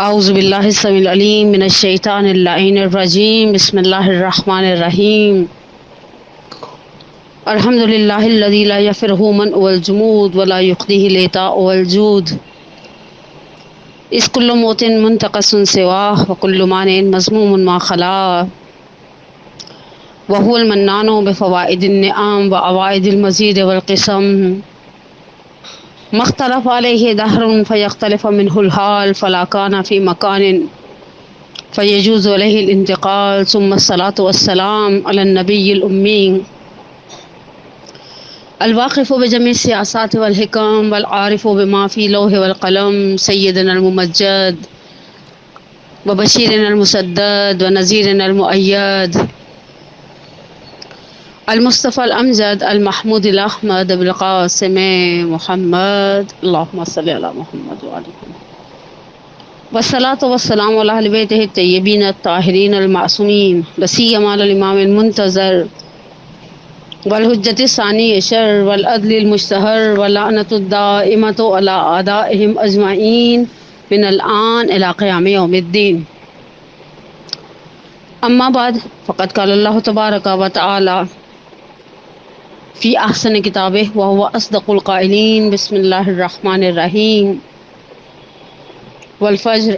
اعوذ باللہ السمیع العلیم من الشیطان اللعین الرجیم بسم اللہ الرحمن الرحیم الحمد للہ الذی لا یفرہ من والجمود ولا یقضیہ لیتا والجود اس کل موت منتقص سواہ وکل مانع مذموم ما خلا وهو المنان بفوائد النعام وعوائد المزید والقسم مختلف علیہ دہر فیختلف منہ الحال فلا کان فی مکان فیجوز علیہ الانتقال ثم الصلاة والسلام علی النبی الامی الواقف بجميع السیاسات والحکم والعارف بما فی لوح والقلم سیدنا الممجد وبشیرنا المسدد ونذیرنا المؤید المصطفى الامجد المحمود الاحمد بالقاسم محمد اللهم صل على محمد وعلى محمد والصلاة والسلام على اهل بيته الطيبين الطاهرين المعصومين بسيما على الامام المنتظر والحجة الثاني عشر والعدل المشتهر واللعنة الدائمة على اعدائهم اجمعين من الآن الى قيام يوم الدين. اما بعد فقد قال الله تبارك وتعالى فی احسن کتابہ وهو اصدق القائلین بسم اللہ الرحمن الرحیم والفجر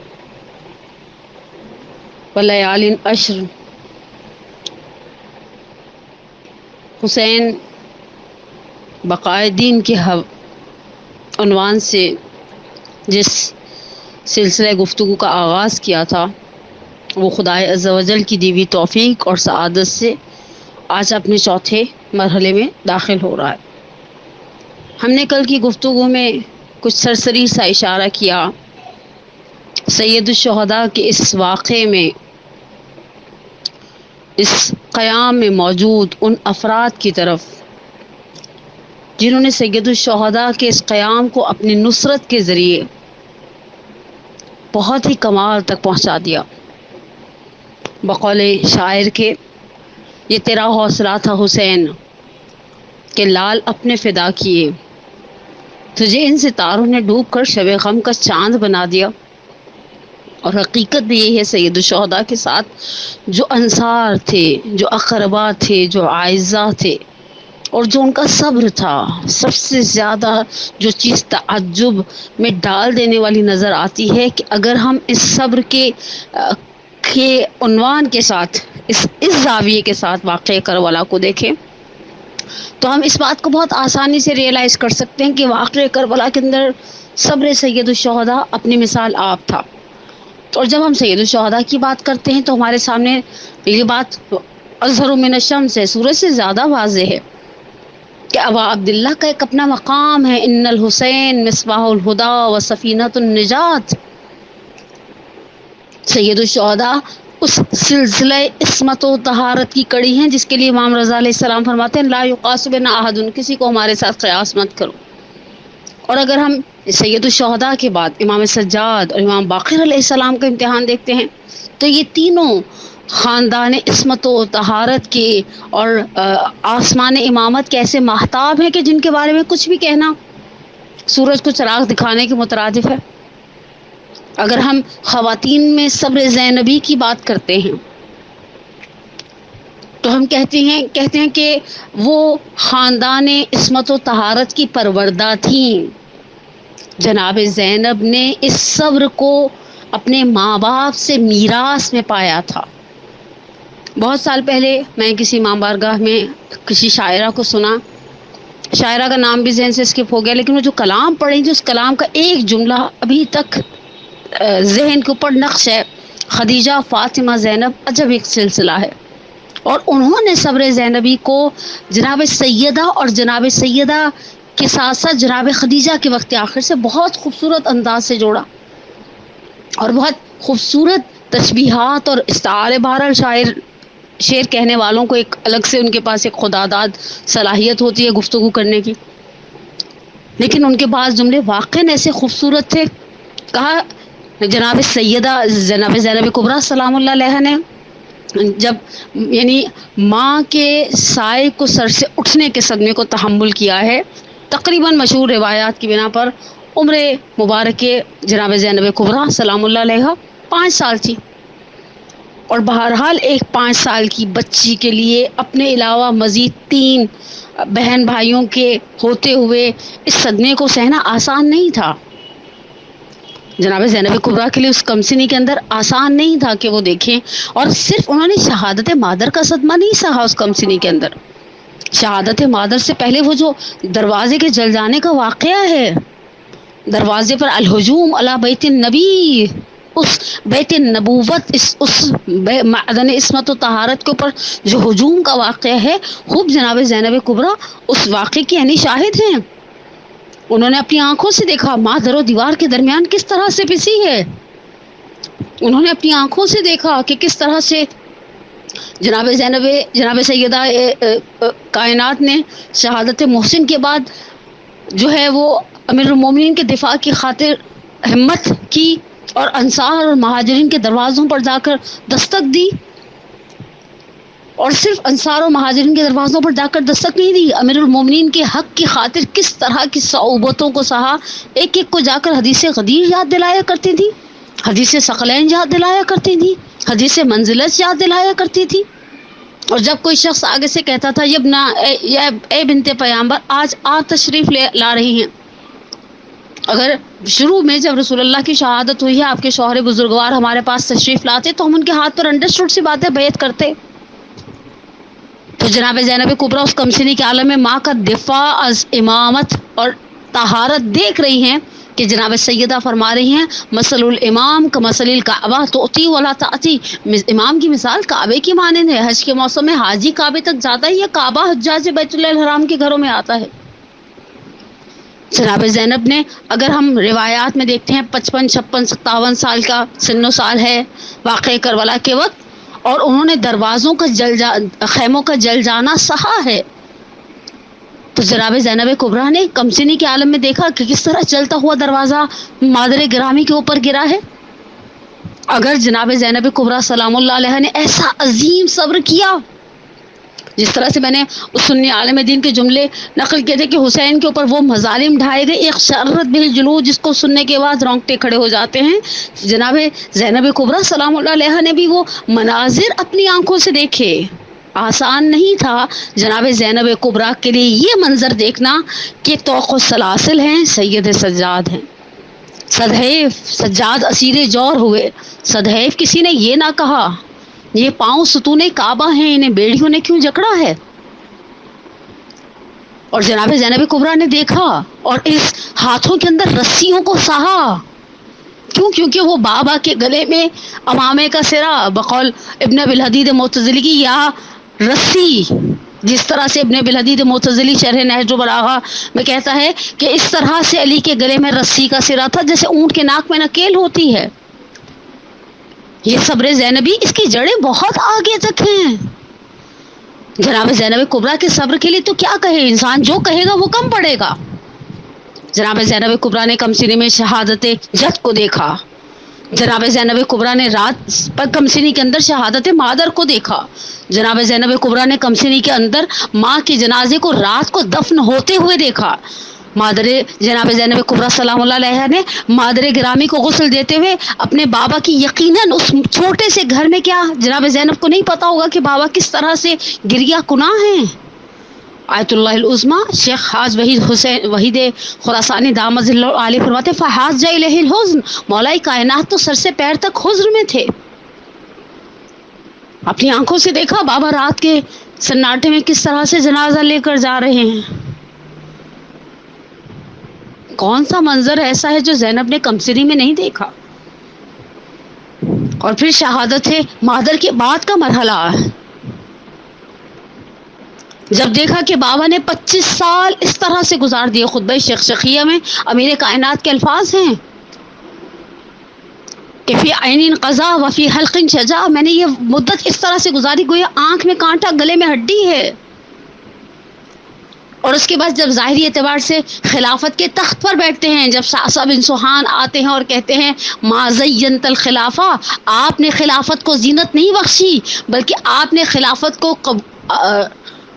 ولیال عشر. حسین بقائے دین کے عنوان سے جس سلسلہ گفتگو کا آغاز کیا تھا وہ خدائے عز و جل کی دی ہوئی توفیق اور سعادت سے آج اپنے چوتھے مرحلے میں داخل ہو رہا ہے. ہم نے کل کی گفتگو میں کچھ سرسری سا اشارہ کیا سید الشہداء کے اس واقعے میں، اس قیام میں موجود ان افراد کی طرف جنہوں نے سید الشہداء کے اس قیام کو اپنی نصرت کے ذریعے بہت ہی کمال تک پہنچا دیا. بقول شاعر کے، یہ تیرا حوصلہ تھا حسین کہ لال اپنے فدا کیے، تجھے ان ستاروں نے ڈوب کر شب غم کا چاند بنا دیا. اور حقیقت بھی یہی ہے سید الشہداء کے ساتھ جو انصار تھے، جو اقربا تھے، جو اعزاء تھے، اور جو ان کا صبر تھا. سب سے زیادہ جو چیز تعجب میں ڈال دینے والی نظر آتی ہے کہ اگر ہم اس صبر کے عنوان کے ساتھ اس زاویے کے ساتھ واقعہ کربلا کو دیکھیں تو ہم اس بات کو بہت آسانی سے ریئلائز کر سکتے ہیں کہ واقعہ کربلا کے اندر صبر سید الشہداء اپنی مثال آپ تھا. اور جب ہم سید الشہداء کی بات کرتے ہیں تو ہمارے سامنے یہ بات اظہر من الشمس ہے، سورج سے زیادہ واضح ہے کہ ابا عبداللہ کا ایک اپنا مقام ہے. ان الحسین مصباح الہدی و سفینۃ النجات. سید الشہداء اس سلسلہ عصمت و طہارت کی کڑی ہیں جس کے لیے امام رضا علیہ السلام فرماتے ہیں لا یقاس بنا احد، کسی کو ہمارے ساتھ قیاس مت کرو. اور اگر ہم سید الشہداء کے بعد امام سجاد اور امام باقر علیہ السلام کا امتحان دیکھتے ہیں تو یہ تینوں خاندان عصمت و طہارت کے اور آسمان امامت کے ایسے ماہتاب ہیں کہ جن کے بارے میں کچھ بھی کہنا سورج کو چراغ دکھانے کے مترادف ہے. اگر ہم خواتین میں صبر زینبی کی بات کرتے ہیں تو ہم کہتے ہیں کہ وہ خاندان عصمت و طہارت کی پروردہ تھیں. جناب زینب نے اس صبر کو اپنے ماں باپ سے میراث میں پایا تھا. بہت سال پہلے میں کسی امام بارگاہ میں کسی شاعرہ کو سنا، شاعرہ کا نام بھی ذہن سے اسکپ ہو گیا، لیکن وہ جو کلام پڑھی تھی اس کلام کا ایک جملہ ابھی تک ذہن کے اوپر نقش ہے. خدیجہ فاطمہ زینب عجب ایک سلسلہ ہے. اور انہوں نے صبر زینبی کو جناب سیدہ اور جناب سیدہ کے ساتھ ساتھ جناب خدیجہ کے وقت آخر سے بہت خوبصورت انداز سے جوڑا اور بہت خوبصورت تشبیہات اور استعارے. بہرحال شعر کہنے والوں کو ایک الگ سے ان کے پاس ایک خداداد صلاحیت ہوتی ہے گفتگو کرنے کی، لیکن ان کے بعض جملے واقعاً ایسے خوبصورت تھے. کہا جناب سیدہ جناب زینب کبریٰ سلام اللہ علیہ نے جب یعنی ماں کے سائے کو سر سے اٹھنے کے صدمے کو تحمل کیا ہے، تقریباً مشہور روایات کی بنا پر عمر مبارک جناب زینب کبریٰ سلام اللہ علیہا 5 سال تھی، اور بہرحال ایک 5 سال کی بچی کے لیے اپنے علاوہ مزید 3 بہن بھائیوں کے ہوتے ہوئے اس صدمے کو سہنا آسان نہیں تھا۔ جناب زینب کبریٰ کے لیے اس کمسنی کے اندر آسان نہیں تھا کہ وہ دیکھیں، اور صرف انہوں نے شہادت مادر کا صدمہ نہیں سہا اس کمسنی کے اندر، شہادت مادر سے پہلے وہ جو دروازے کے جل جانے کا واقعہ ہے، دروازے پر الہجوم علی بیت النبی، اس بیت النبوت، اس معدن عصمت و طہارت کے اوپر جو ہجوم کا واقعہ ہے، خوب جناب زینب کبریٰ اس واقعے کی یعنی شاہد ہیں۔ انہوں نے اپنی آنکھوں سے دیکھا ماں در و دیوار کے درمیان کس طرح سے پسی ہے، انہوں نے اپنی آنکھوں سے دیکھا کہ کس طرح سے جناب سیدہ کائنات نے شہادت محسن کے بعد جو ہے وہ امیر المومنین کے دفاع کی خاطر ہمت کی اور انصار اور مہاجرین کے دروازوں پر جا کر دستک دی، اور صرف انصار و مہاجرین کے دروازوں پر جا کر دستک نہیں دی، امیر المومنین کے حق کی خاطر کس طرح کی صعوبتوں کو سہا، ایک ایک کو جا کر حدیث غدیر یاد دلایا کرتی تھی، حدیث ثقلین یاد دلایا کرتی تھی، حدیث منزلت یاد دلایا کرتی تھی۔ اور جب کوئی شخص آگے سے کہتا تھا اے بنت پیامبر آج آپ تشریف لا رہی ہیں، اگر شروع میں جب رسول اللہ کی شہادت ہوئی ہے آپ کے شوہر بزرگوار ہمارے پاس تشریف لاتے تو ہم ان کے ہاتھ پر انڈرسٹوڈ سی باتیں بیعت کرتے، تو جناب زینب کبریٰ اس کمسنی کے عالم میں ماں کا دفاع از امامت اور طہارت دیکھ رہی ہیں کہ جناب سیدہ فرما رہی ہیں مثل الامام کمثل الکعبہ تؤتی ولا تأتی، امام کی مثال کعبے کی مانند ہے، حج کے موسم میں حاجی کعبے تک جاتا ہے یا کعبہ حجاج بیت اللہ الحرام کے گھروں میں آتا ہے۔ جناب زینب نے، اگر ہم روایات میں دیکھتے ہیں 55 56 57 سال کا سن و سال ہے واقع کربلا کے وقت، اور انہوں نے دروازوں کا خیموں کا جل جانا سہا ہے، تو جناب زینب کبریٰ نے کمسنی کے عالم میں دیکھا کہ کس طرح چلتا ہوا دروازہ مادر گرامی کے اوپر گرا ہے۔ اگر جناب زینب کبریٰ سلام اللہ علیہ نے ایسا عظیم صبر کیا، جس طرح سے میں نے اس سنی عالم دین کے جملے نقل کیے تھے کہ حسین کے اوپر وہ مظالم ڈھائے گئے، ایک شرت بل جلود جس کو سننے کے بعد رونگٹے کھڑے ہو جاتے ہیں، جناب زینب کبریٰ سلام اللہ علیہ نے بھی وہ مناظر اپنی آنکھوں سے دیکھے۔ آسان نہیں تھا جناب زینب کبریٰ کے لیے یہ منظر دیکھنا کہ طوق و سلاسل ہیں، سید سجاد ہیں، صدحیف سجاد اسیر جور ہوئے، صدحیف کسی نے یہ نہ کہا یہ پاؤں ستون کعبہ ہیں، انہیں بیڑیوں نے کیوں جکڑا ہے، اور جناب زینب کبریٰ نے دیکھا اور اس ہاتھوں کے اندر رسیوں کو سہا، کیونکہ وہ بابا کے گلے میں امامے کا سرا، بقول ابن ابی الحدید معتزلی کی، یا رسی، جس طرح سے ابن ابی الحدید معتزلی شرح نہج البلاغہ میں کہتا ہے کہ اس طرح سے علی کے گلے میں رسی کا سرا تھا جیسے اونٹ کے ناک میں نکیل ہوتی ہے۔ یہ صبر زینبی اس کی جڑیں بہت آگے تک ہیں۔ جناب زینب کبریٰ کے صبر کے لیے تو کیا کہے، انسان جو کہے گا وہ کم پڑے گا۔ جناب زینب کبریٰ نے کمسنی میں شہادت جد کو دیکھا، جناب زینب کبریٰ نے رات پر کمسنی کے اندر شہادت مادر کو دیکھا، جناب زینب کبریٰ نے کمسنی کے اندر ماں کے جنازے کو رات کو دفن ہوتے ہوئے دیکھا، جناب زینب کبریٰ سلام اللہ علیہ نے مادر گرامی کو غسل دیتے ہوئے اپنے بابا کی، یقیناً اس چھوٹے سے گھر میں، کیا جناب زینب کو نہیں پتا ہوگا کہ بابا کس طرح سے گریہ کناں ہیں۔ آیت اللہ العظمیٰ شیخ حاج وحید خراسانی دامت ظلہ عالیہ فرماتے فحاز جا الیہ الحزن، مولا کائنات تو سر سے پیر تک حزن میں تھے، اپنی آنکھوں سے دیکھا بابا رات کے سناٹے میں کس طرح سے جنازہ لے کر جا رہے ہیں۔ کون سا منظر ایسا ہے جو زینب نے کمسنی میں نہیں دیکھا؟ اور پھر شہادت ہے مادر کے بعد کا مرحلہ، جب دیکھا کہ بابا نے 25 سال اس طرح سے گزار دیے۔ خطبہ شخشقیہ میں امیر کائنات کے الفاظ ہیں کہ فی عین قضا و فی حلق شجا، میں نے یہ مدت اس طرح سے گزاری گویا آنکھ میں کانٹا گلے میں ہڈی ہے۔ اور اس کے بعد جب ظاہری اعتبار سے خلافت کے تخت پر بیٹھتے ہیں، جب صعصع بن سوحان آتے ہیں اور کہتے ہیں ما زینت الخلافہ، آپ نے خلافت کو زینت نہیں بخشی بلکہ آپ نے خلافت کو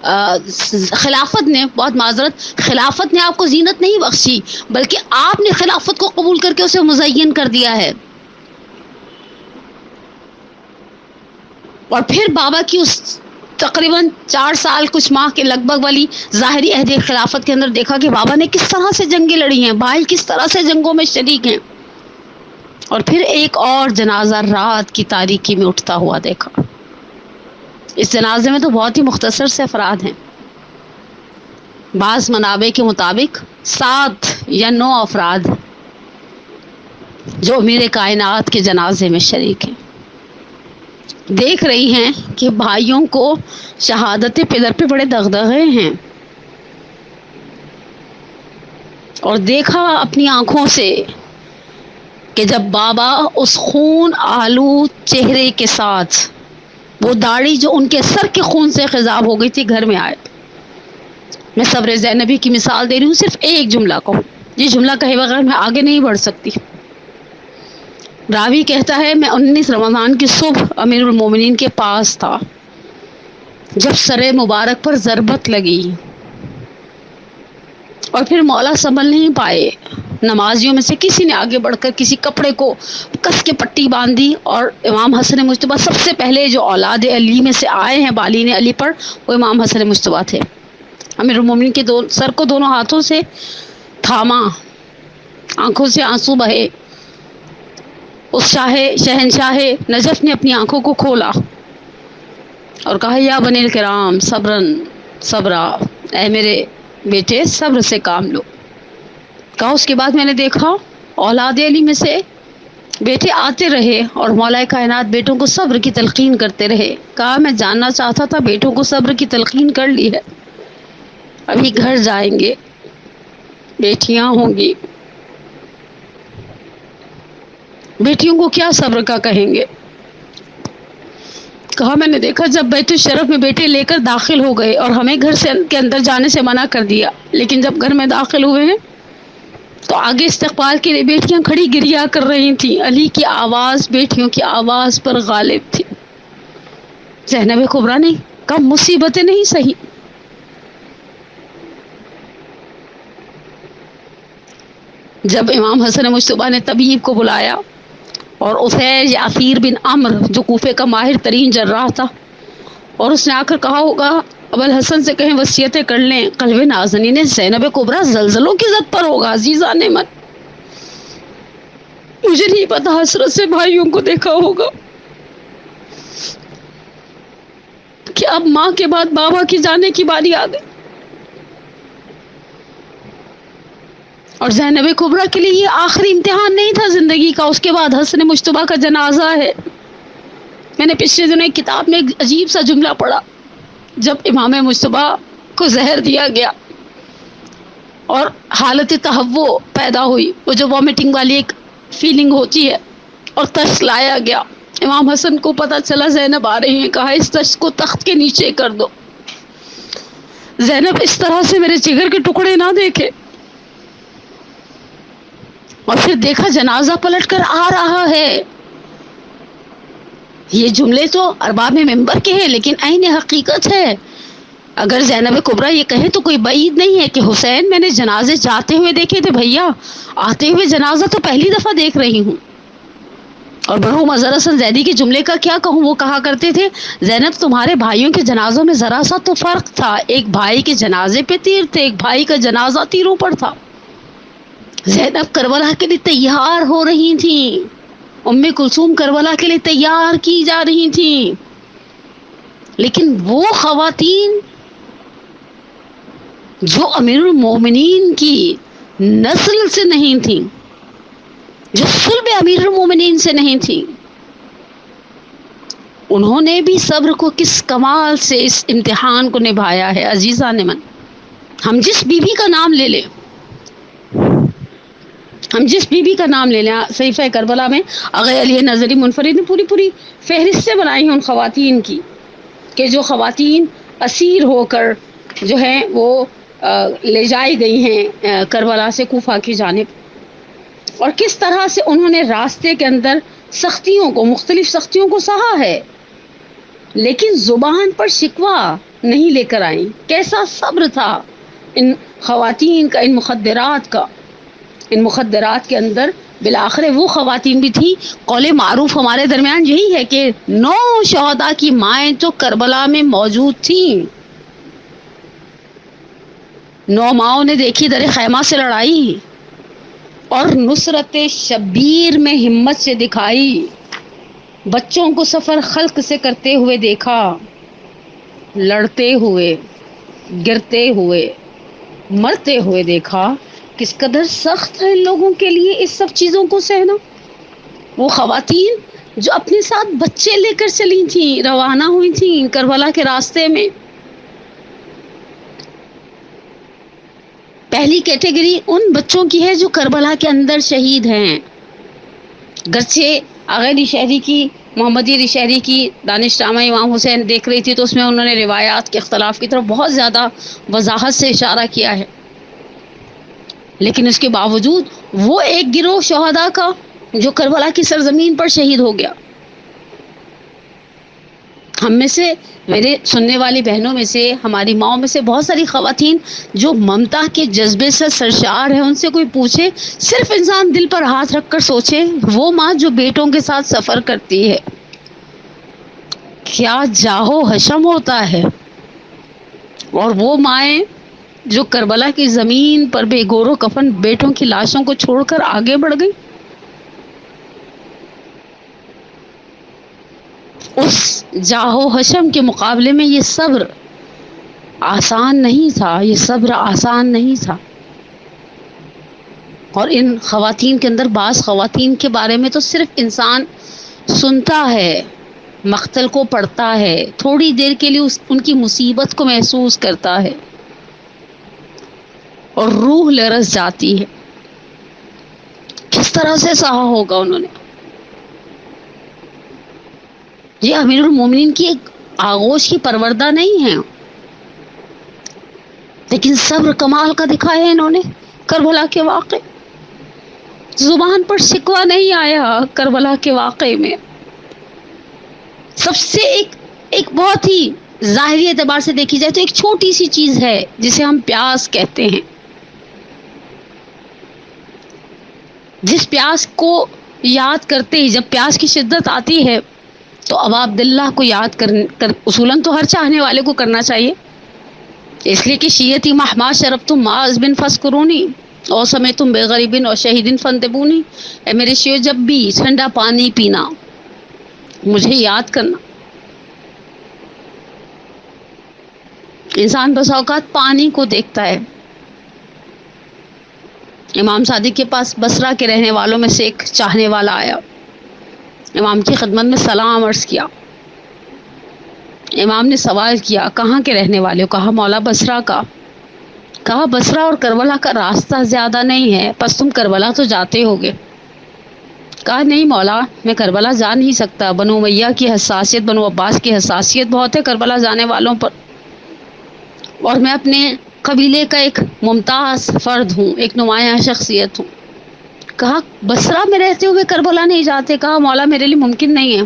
خلافت نے، بہت معذرت، خلافت نے آپ کو زینت نہیں بخشی، بلکہ آپ نے خلافت کو قبول کر کے اسے مزین کر دیا ہے۔ اور پھر بابا کی اس تقریباً 4 سال کچھ ماہ کے لگ بھگ والی ظاہری عہد خلافت کے اندر دیکھا کہ بابا نے کس طرح سے جنگیں لڑی ہیں، بھائی کس طرح سے جنگوں میں شریک ہیں۔ اور پھر ایک اور جنازہ رات کی تاریکی میں اٹھتا ہوا دیکھا۔ اس جنازے میں تو بہت ہی مختصر سے افراد ہیں، بعض منابع کے مطابق 7 یا 9 افراد جو امیر کائنات کے جنازے میں شریک ہیں۔ دیکھ رہی ہیں کہ بھائیوں کو شہادت پدر پہ بڑے دغدغے ہیں، اور دیکھا اپنی آنکھوں سے کہ جب بابا اس خون آلود چہرے کے ساتھ، وہ داڑھی جو ان کے سر کے خون سے خضاب ہو گئی تھی، گھر میں آئے۔ میں صبر زینبی کی مثال دے رہی ہوں، صرف ایک جملہ کو، یہ جملہ کہے بغیر میں آگے نہیں بڑھ سکتی۔ راوی کہتا ہے میں 19 رمضان کی صبح امیر المومنین کے پاس تھا جب سر مبارک پر ضربت لگی، اور پھر مولا سنبھل نہیں پائے، نمازیوں میں سے کسی نے آگے بڑھ کر کسی کپڑے کو کس کے پٹی باندھی، اور امام حسن مجتبیٰ سب سے پہلے جو اولاد علی میں سے آئے ہیں بالین علی پر، وہ امام حسن مجتبیٰ تھے۔ امیر المومنین کے سر کو دونوں ہاتھوں سے تھاما، آنکھوں سے آنسو بہے۔ اس شہنشاہ نجف نے اپنی آنکھوں کو کھولا اور کہا یا بنی الکرام صبرن صبرا، اے میرے بیٹے صبر سے کام لو۔ کہا اس کے بعد میں نے دیکھا اولاد علی میں سے بیٹے آتے رہے اور مولا کائنات بیٹوں کو صبر کی تلقین کرتے رہے۔ کہا میں جاننا چاہتا تھا بیٹوں کو صبر کی تلقین کر لی ہے، ابھی گھر جائیں گے، بیٹیاں ہوں گی، بیٹیوں کو کیا صبر کا کہیں گے۔ کہا میں نے دیکھا جب بیت الشرف میں بیٹے لے کر داخل ہو گئے اور ہمیں گھر کے اندر جانے سے منع کر دیا، لیکن جب گھر میں داخل ہوئے ہیں تو آگے استقبال کے لیے بیٹیاں کھڑی گریا کر رہی تھیں۔ علی کی آواز بیٹیوں کی آواز پر غالب تھی۔ زینب کبریٰ نے کہا مصیبتیں نہیں سہی، جب امام حسن مجتبیٰ نے طبیب کو بلایا اور اسے یاسیر بن عمرو جو کوفے کا ماہر ترین جراح تھا، اور اس نے آ کر کہا ہوگا ابوالحسن سے کہیں وصیتیں کر لیں، قلب نازنین زینب کبریٰ زلزلوں کی زد پر ہوگا۔ عزیزان من، مجھے نہیں پتا حسرت سے بھائیوں کو دیکھا ہوگا کہ اب ماں کے بعد بابا کی جانے کی باری آ گئی، اور زینب کبریٰ کے لیے یہ آخری امتحان نہیں تھا زندگی کا، اس کے بعد حسن مجتبیٰ کا جنازہ ہے۔ میں نے پچھلے دنوں ایک کتاب میں ایک عجیب سا جملہ پڑھا، جب امام مجتبیٰ کو زہر دیا گیا اور حالت تہوع پیدا ہوئی، وہ جو وامٹنگ والی ایک فیلنگ ہوتی ہے، اور تشت لایا گیا، امام حسن کو پتہ چلا زینب آ رہی ہیں، کہا اس تشت کو تخت کے نیچے کر دو، زینب اس طرح سے میرے جگر کے ٹکڑے نہ دیکھے۔ اور پھر دیکھا جنازہ پلٹ کر آ رہا ہے۔ یہ جملے تو ارباب منبر کے ہیں، لیکن عین حقیقت ہے۔ اگر زینب کبریٰ یہ کہے تو کوئی بعید نہیں ہے کہ حسین میں نے جنازے جاتے ہوئے دیکھے تھے، بھیا آتے ہوئے جنازہ تو پہلی دفعہ دیکھ رہی ہوں۔ اور مرحوم اظہر حسن زیدی کے جملے کا کیا کہوں، وہ کہا کرتے تھے زینب تمہارے بھائیوں کے جنازوں میں ذرا سا تو فرق تھا، ایک بھائی کے جنازے پہ تیر تھے، ایک بھائی کا جنازہ تیروں پر تھا۔ زینب کربلا کے لیے تیار ہو رہی تھیں، ام کلثوم کربلا کے لیے تیار کی جا رہی تھیں، لیکن وہ خواتین جو امیر المومنین کی نسل سے نہیں تھیں، جو صلب امیر المومنین سے نہیں تھیں، انہوں نے بھی صبر کو کس کمال سے اس امتحان کو نبھایا ہے۔ عزیزان من، ہم جس بی بی کا نام لے لیں، صحیفہ کربلا میں آغا علی نظری منفرد نے پوری فہرستیں بنائی ہیں ان خواتین کی، کہ جو خواتین اسیر ہو کر جو ہیں وہ لے جائی گئی ہیں کربلا سے کوفہ کی جانب، اور کس طرح سے انہوں نے راستے کے اندر مختلف سختیوں کو سہا ہے، لیکن زبان پر شکوہ نہیں لے کر آئیں. کیسا صبر تھا ان خواتین کا، ان مخدرات کا. ان مخدرات کے اندر بالآخر وہ خواتین بھی تھیں. قول معروف ہمارے درمیان یہی ہے کہ 9 شہداء کی مائیں تو کربلا میں موجود تھیں. 9 ماؤں نے دیکھی در خیمہ سے لڑائی اور نصرت شبیر میں ہمت سے دکھائی. بچوں کو سفر خلق سے کرتے ہوئے دیکھا، لڑتے ہوئے، گرتے ہوئے، مرتے ہوئے دیکھا. کس قدر سخت ہے ان لوگوں کے لیے اس سب چیزوں کو سہنا. وہ خواتین جو اپنے ساتھ بچے لے کر چلی تھیں، روانہ ہوئی تھیں کربلا کے راستے میں. پہلی کیٹیگری ان بچوں کی ہے جو کربلا کے اندر شہید ہیں. گرچہ آغا علی شہری کی، محمد علی شہری کی دانش نامہ امام حسین دیکھ رہی تھی تو اس میں انہوں نے روایات کے اختلاف کی طرف بہت زیادہ وضاحت سے اشارہ کیا ہے، لیکن اس کے باوجود وہ ایک گروہ شہداء کا جو کربلا کی سرزمین پر شہید ہو گیا. ہم میں سے، میرے سننے والی بہنوں میں سے، ہماری ماؤں میں سے بہت ساری خواتین جو ممتا کے جذبے سے سرشار ہیں، ان سے کوئی پوچھے، صرف انسان دل پر ہاتھ رکھ کر سوچے، وہ ماں جو بیٹوں کے ساتھ سفر کرتی ہے کیا جاہو حشم ہوتا ہے. اور وہ مائیں جو کربلا کی زمین پر بے گور و کفن بیٹوں کی لاشوں کو چھوڑ کر آگے بڑھ گئی. اس جاہو حشم کے مقابلے میں یہ صبر آسان نہیں تھا، یہ صبر آسان نہیں تھا. اور ان خواتین کے اندر، بعض خواتین کے بارے میں تو صرف انسان سنتا ہے، مقتل کو پڑھتا ہے، تھوڑی دیر کے لیے ان کی مصیبت کو محسوس کرتا ہے اور روح لرز جاتی ہے. کس طرح سے سہا ہوگا انہوں نے. یہ امیر المومنین کی ایک آغوش کی پروردہ نہیں ہے، لیکن صبر کمال کا دکھایا ہے انہوں نے. کربلا کے واقعے، زبان پر شکوہ نہیں آیا کربلا کے واقعے میں. سب سے ایک بہت ہی ظاہری اعتبار سے دیکھی جائے تو ایک چھوٹی سی چیز ہے جسے ہم پیاس کہتے ہیں. جس پیاس کو یاد کرتے ہی، جب پیاس کی شدت آتی ہے تو ابا عبداللہ کو یاد کر اصولاً تو ہر چاہنے والے کو کرنا چاہیے، اس لیے کہ شیعتی مہما شربتم معاذ بن فذکرونی اور سمیتم بغریب اور شہید فانتبونی. اے میرے شیعو، جب بھی ٹھنڈا پانی پینا مجھے یاد کرنا. انسان بس اوقات پانی کو دیکھتا ہے. امام صادق کے پاس بصرہ کے رہنے والوں میں سے ایک چاہنے والا آیا، امام کی خدمت میں سلام عرض کیا. امام نے سوال کیا، کہاں کے رہنے والے ہو؟ کہا مولا بصرہ کا. کہا بصرہ اور کربلا کا راستہ زیادہ نہیں ہے، پس تم کربلا تو جاتے ہوگے. کہا نہیں مولا، میں کربلا جا نہیں سکتا. بنو امیہ کی حساسیت، بنو عباس کی حساسیت بہت ہے کربلا جانے والوں پر، اور میں اپنے قبیلے کا ایک ممتاز فرد ہوں، ایک نمایاں شخصیت ہوں. کہا بصرہ میں رہتے ہوئے کربلا نہیں جاتے؟ کہا مولا میرے لیے ممکن نہیں ہے،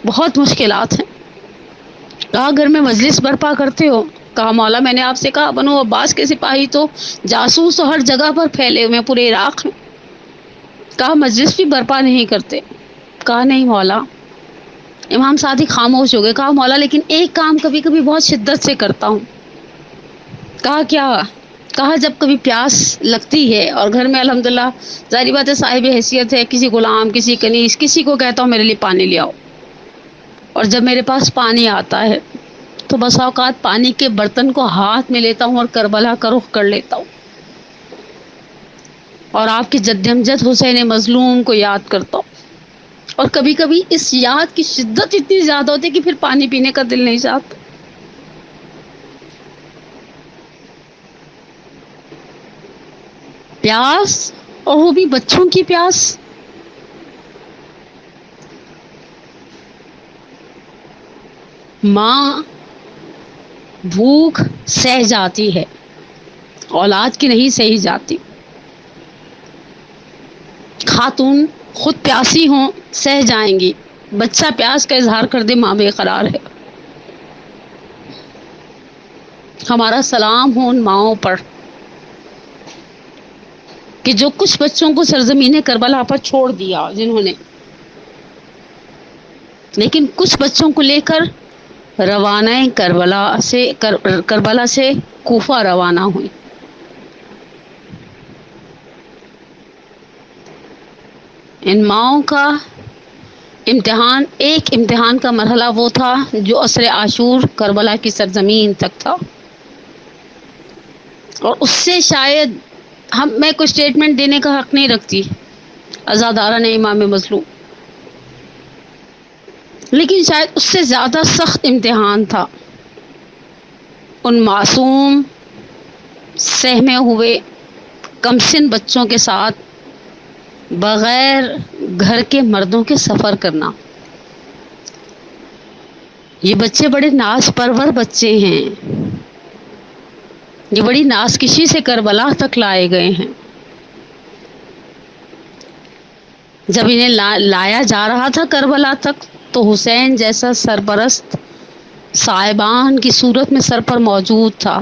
بہت مشکلات ہیں. کہا گھر میں مجلس برپا کرتے ہو؟ کہا مولا میں نے آپ سے کہا بنو عباس کے سپاہی تو جاسوس ہر جگہ پر پھیلے ہوئے پورے عراق میں. کہا مجلس بھی برپا نہیں کرتے؟ کہا نہیں مولا. امام صادق خاموش ہو گئے. کہا مولا لیکن ایک کام کبھی کبھی بہت شدت سے کرتا ہوں. کہا کیا؟ کہا جب کبھی پیاس لگتی ہے اور گھر میں الحمدللہ ظاہری بات ہے صاحب حیثیت ہے، کسی غلام، کسی کنیز، کسی کو کہتا ہوں میرے لیے پانی لے آؤ، اور جب میرے پاس پانی آتا ہے تو بس اوقات پانی کے برتن کو ہاتھ میں لیتا ہوں اور کربلا کا رخ کر لیتا ہوں اور آپ کے جد امجد حسین مظلوم کو یاد کرتا ہوں. اور کبھی کبھی اس یاد کی شدت اتنی زیادہ ہوتی ہے کہ پھر پانی پینے کا دل نہیں چاہتا. پیاس، اور وہ بھی بچوں کی پیاس. ماں بھوک سہ جاتی ہے، اولاد کی نہیں سہی جاتی. خاتون خود پیاسی ہوں سہ جائیں گی، بچہ پیاس کا اظہار کر دے ماں بے قرار ہے. ہمارا سلام ہو ان ماؤں پر کہ جو کچھ بچوں کو سرزمین کربلا پر چھوڑ دیا جنہوں نے، لیکن کچھ بچوں کو لے کر روانہ کربلا سے کوفہ روانہ ہوئی۔ ان ماؤں کا امتحان، ایک امتحان کا مرحلہ وہ تھا جو عصر عاشور کربلا کی سرزمین تک تھا، اور اس سے شاید میں کوئی اسٹیٹمنٹ دینے کا حق نہیں رکھتی عزاداران امام مظلوم، لیکن شاید اس سے زیادہ سخت امتحان تھا ان معصوم سہمے ہوئے کمسن بچوں کے ساتھ بغیر گھر کے مردوں کے سفر کرنا۔ یہ بچے بڑے ناز پرور بچے ہیں، یہ بڑی ناز کشی سے کربلا تک لائے گئے ہیں۔ جب انہیں لایا جا رہا تھا کربلا تک تو حسین جیسا سرپرست صاحبان کی صورت میں سر پر موجود تھا،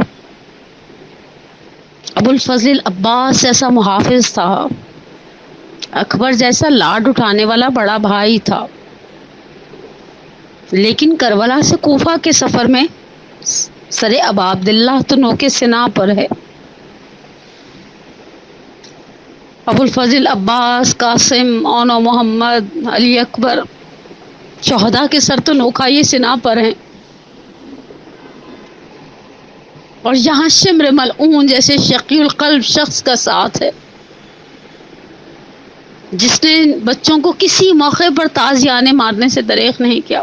ابو الفضل عباس جیسا محافظ تھا، اکبر جیسا لاڈ اٹھانے والا بڑا بھائی تھا، لیکن کربلا سے کوفہ کے سفر میں سر ابا عبداللہ تو نوکے سنا پر ہے۔ ابو الفضل عباس، قاسم، اونو محمد، علی اکبر، شہداء کے سر تو نوکھائی سنا پر ہیں، اور یہاں شمر ملعون جیسے شقی القلب شخص کا ساتھ ہے، جس نے بچوں کو کسی موقع پر تازیانے مارنے سے دریغ نہیں کیا،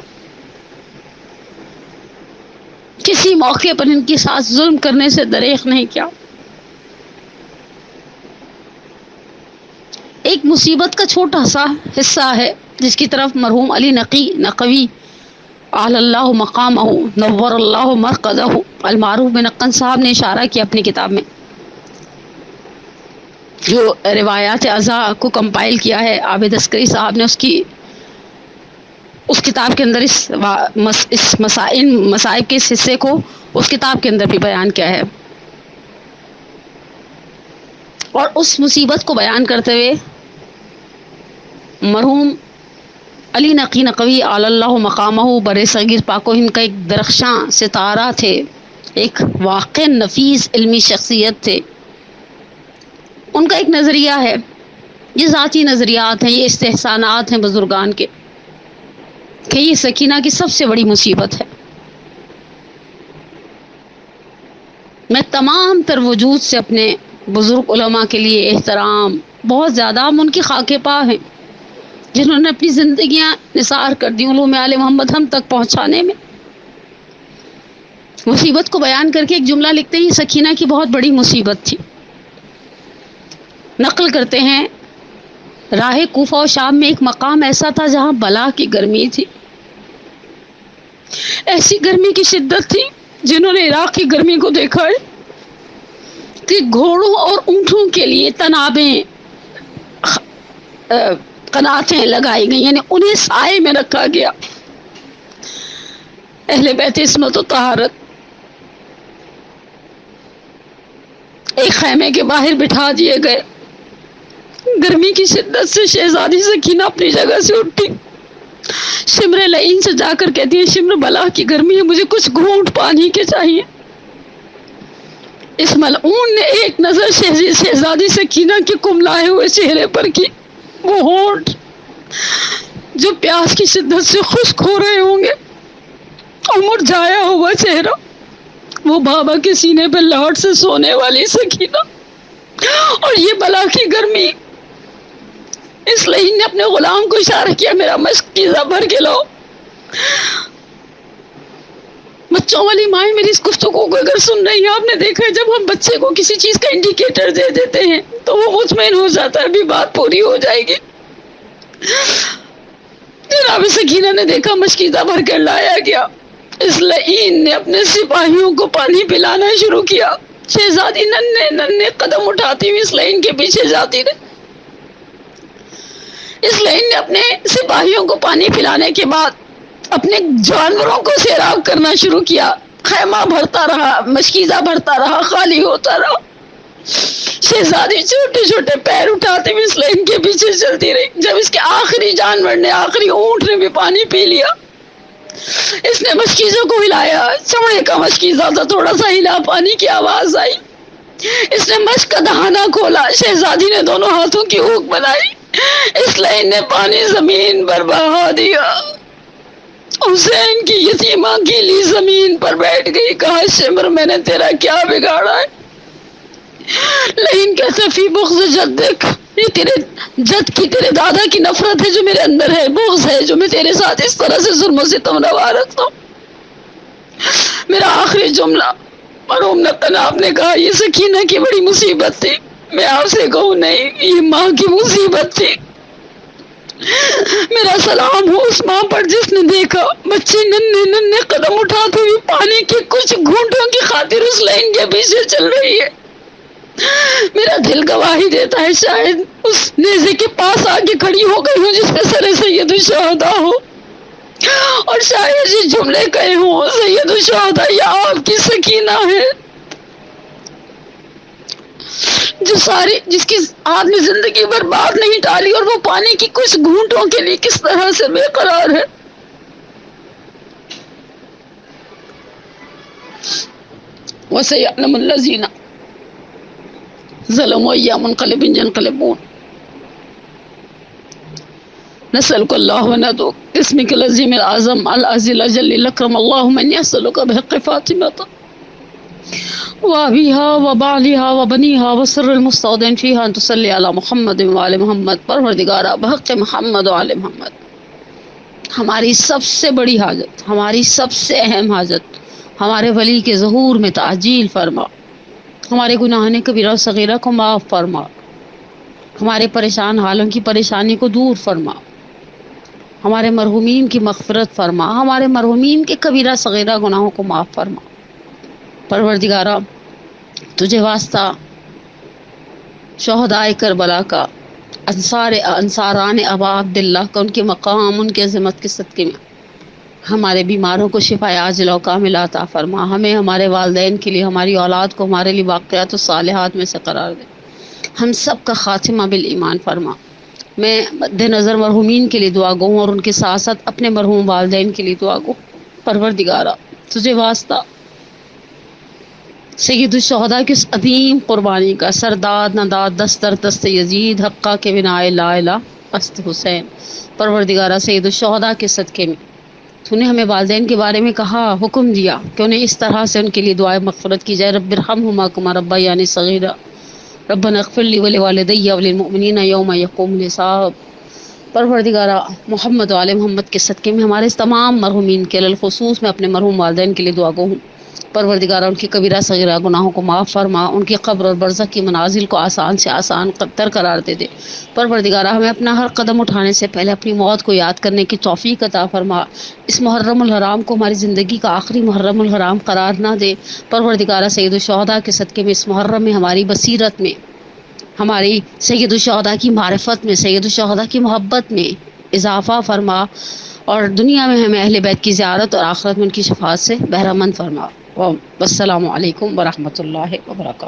کسی موقع پر ان کے ساتھ ظلم کرنے سے دریغ نہیں کیا۔ ایک مصیبت کا چھوٹا سا حصہ ہے جس کی طرف مرحوم علی نقوی اعلی اللہ مقامہ نور اللہ مرقدہ المعروف بن نقن صاحب نے اشارہ کیا اپنی کتاب میں، جو روایات ازا کو کمپائل کیا ہے عابد عسکری صاحب نے، اس کتاب کے اندر اس مصائب کے اس حصے کو اس کتاب کے اندر بھی بیان کیا ہے، اور اس مصیبت کو بیان کرتے ہوئے مرحوم علی نقوی اعلی اللہ مقامہ برِ صغیر پاک و ہند کا ایک درخشاں ستارہ تھے، ایک واقع نفیس علمی شخصیت تھے۔ ان کا ایک نظریہ ہے، یہ ذاتی نظریات ہیں، یہ استحسانات ہیں بزرگان کے، کہ یہ سکینہ کی سب سے بڑی مصیبت ہے۔ میں تمام تر وجود سے اپنے بزرگ علماء کے لیے احترام، بہت زیادہ ہم ان کی خاک پا ہیں جنہوں نے اپنی زندگیاں نثار کر دی علوم آل محمد ہم تک پہنچانے میں۔ مصیبت کو بیان کر کے ایک جملہ لکھتے ہیں، یہ سکینہ کی بہت بڑی مصیبت تھی۔ نقل کرتے ہیں، راہ کوفہ و شام میں ایک مقام ایسا تھا جہاں بلا کی گرمی تھی، ایسی گرمی کی شدت تھی، جنہوں نے عراق کی گرمی کو دیکھا ہے کہ گھوڑوں اور اونٹوں کے لیے تنابیں قناتیں لگائی گئی، یعنی انہیں سائے میں رکھا گیا، اہل بیت عصمت و طہارت ایک خیمے کے باہر بٹھا دیے گئے۔ گرمی کی شدت سے شہزادی سکینہ اپنی جگہ سے اٹھی، شمر لعین سے جا کر کہتی ہے، شمر بلا کی گرمی ہے، مجھے کچھ گھونٹ پانی کے چاہیے۔ اس ملعون نے ایک نظر شہزادی سکینہ کے کملائے ہوئے چہرے پر کی، وہ ہونٹ جو پیاس کی شدت سے خشک ہو رہے ہوں گے، اور مرجھایا ہوا چہرہ، وہ بابا کے سینے پہ لاٹ سے سونے والی سکینہ، اور یہ بلا کی گرمی۔ اس لعین نے اپنے غلام کو اشارہ کیا، میرا مشکیزہ بھر کے لاؤ۔ بچوں والی مائیں میری اس گفتگو کو اگر سن رہی ہیں، آپ نے دیکھا ہے جب ہم بچے کو کسی چیز کا انڈیکیٹر دے دیتے ہیں تو وہ مطمئن ہو جاتا ہے ابھی بات پوری ہو جائے گی۔ جناب سکینہ نے دیکھا مشکیزہ بھر کر لایا گیا۔ اس لعین نے اپنے سپاہیوں کو پانی پلانا شروع کیا۔ شہزادی ننھے قدم اٹھاتی ہوئی اس لعین کے پیچھے جاتی رہی۔ اس لعین نے اپنے سپاہیوں کو پانی پلانے کے بعد اپنے جانوروں کو سیراب کرنا شروع کیا۔ خیمہ بھرتا رہا، مشکیزہ بھرتا رہا، خالی ہوتا رہا. شہزادی چھوٹے چھوٹے پیر اٹھاتے ہوئے اس لائن کے پیچھے چلتی رہی. جب اس کے آخری جانور نے، آخری اونٹ نے بھی پانی پی لیا، اس نے مشکیزوں کو ہلایا. چمڑے کا مشکیزہ تھا، تھوڑا سا ہلا، پانی کی آواز آئی. اس نے مشک کا دہانہ کھولا. شہزادی نے دونوں ہاتھوں کی ہونک بنائی. اس لائن نے پانی زمین پر بہا دیا. حسین کی یتیمہ گیلی زمین پر بیٹھ گئی. کہا شمر میں نے تیرا کیا بگاڑا ہے؟ لیکن کیسے فی بغض جدک، یہ تیرے جد کی، تیرے دادا کی نفرت ہے جو میرے اندر ہے، بغض ہے جو میں تیرے ساتھ اس طرح سے ظلم و ستم روا رکھتا ہوں. میرا آخری جملہ مرحوم نقل آپ نے کہا یہ سکینہ کی بڑی مصیبت تھی. میں آپ سے کہوں نہیں، یہ ماں کی مصیبت تھی. میرا سلام ہو اس ماں پر جس نے دیکھا بچے ننھے ننھے قدم اٹھاتے ہوئے پانی کے کچھ گھونٹوں کی خاطر اس لائن کے پیچھے چل رہی ہے. میرا دل گواہی دیتا ہے شاید اس نیزے کے پاس آ کے کھڑی ہو گئی ہوں جس پہ سر سید الشہداء ہو، اور شاید یہ جملے کہے ہوں سید الشہداء یہ آپ کی سکینہ ہے جس کی آپ نے زندگی برباد نہیں ڈالی، اور وہ پانی کی کچھ گھونٹوں کے لیے کس طرح سے بے قرار ہے. وَسَيَعْلَمُ الَّذِينَ ظَلَمُوا أَيَّ مُنقَلِبٍ يَنقَلِبُونَ. نسألك الله وندعوك باسمك العظيم الأعظم العزيز الأجل الأكرم اللهم إني أسألك بحق فاطمة وأبيها وبعلها وبنيها وسر المستودع فيها أن تصلي على محمد وعلى محمد. پروردگارا بحق محمد وعلى محمد، ہماری سب سے بڑی حاجت، ہماری سب سے اہم حاجت، ہمارے ولی کے ظہور میں تعجیل فرما. ہمارے گناہ کبیرہ و صغیرہ کو معاف فرما. ہمارے پریشان حالوں کی پریشانی کو دور فرما. ہمارے مرحومین کی مغفرت فرما. ہمارے مرحومین کے کبیرہ صغیرہ گناہوں کو معاف فرما. پروردگارا تجھے واسطہ شہدائے کربلا کا، انصاران ابا عبداللہ کا، ان کے مقام، ان کے عظمت کے صدقے میں ہمارے بیماروں کو شفا عاجلہ و کاملہ عطا فرما. ہمیں، ہمارے والدین کے لیے، ہماری اولاد کو ہمارے لیے باقیات و صالحات میں سے قرار دے. ہم سب کا خاتمہ بالایمان فرما. میں مد نظر مرحومین کے لیے دعا گو ہوں اور ان کے ساتھ ساتھ اپنے مرحوم والدین کے لیے دعا گو. پروردگارا تجھے واسطہ سید الشہداء کی اس عظیم قربانی کا، سرداد نداد دستر دست یزید حقہ کے بنا لا الہ است حسین. پروردگارا سید الشہداء کے صدقے میں تو نے ہمیں والدین کے بارے میں کہا، حکم دیا کہ انہیں اس طرح سے ان کے لیے دعائے مغفرت کی جائے. رب ارحمہما کما ربیانی صغیرا ربنا اغفر لی ولوالدی وللمؤمنین یوم یقوم الحساب. پروردگارا محمد و آل محمد کے صدقے میں ہمارے اس تمام مرحومین کے خصوص میں اپنے مرحوم والدین کے لیے دعا گو ہوں. پروردگارا ان کی کبیرہ صغیرہ گناہوں کو معاف فرما. ان کی قبر اور برزخ کی منازل کو آسان سے آسان تر قرار دے دے. پروردگارا ہمیں اپنا ہر قدم اٹھانے سے پہلے اپنی موت کو یاد کرنے کی توفیق عطا فرما. اس محرم الحرام کو ہماری زندگی کا آخری محرم الحرام قرار نہ دے. پروردگارا سید الشہداء کے صدقے میں اس محرم میں ہماری بصیرت میں، ہماری سید الشہداء کی معرفت میں، سید الشہداء کی محبت میں اضافہ فرما، اور دنیا میں ہمیں اہل بیت کی زیارت اور آخرت میں ان کی شفاعت سے بہرہ مند فرما. والسلام علیکم ورحمۃ اللہ وبرکاتہ.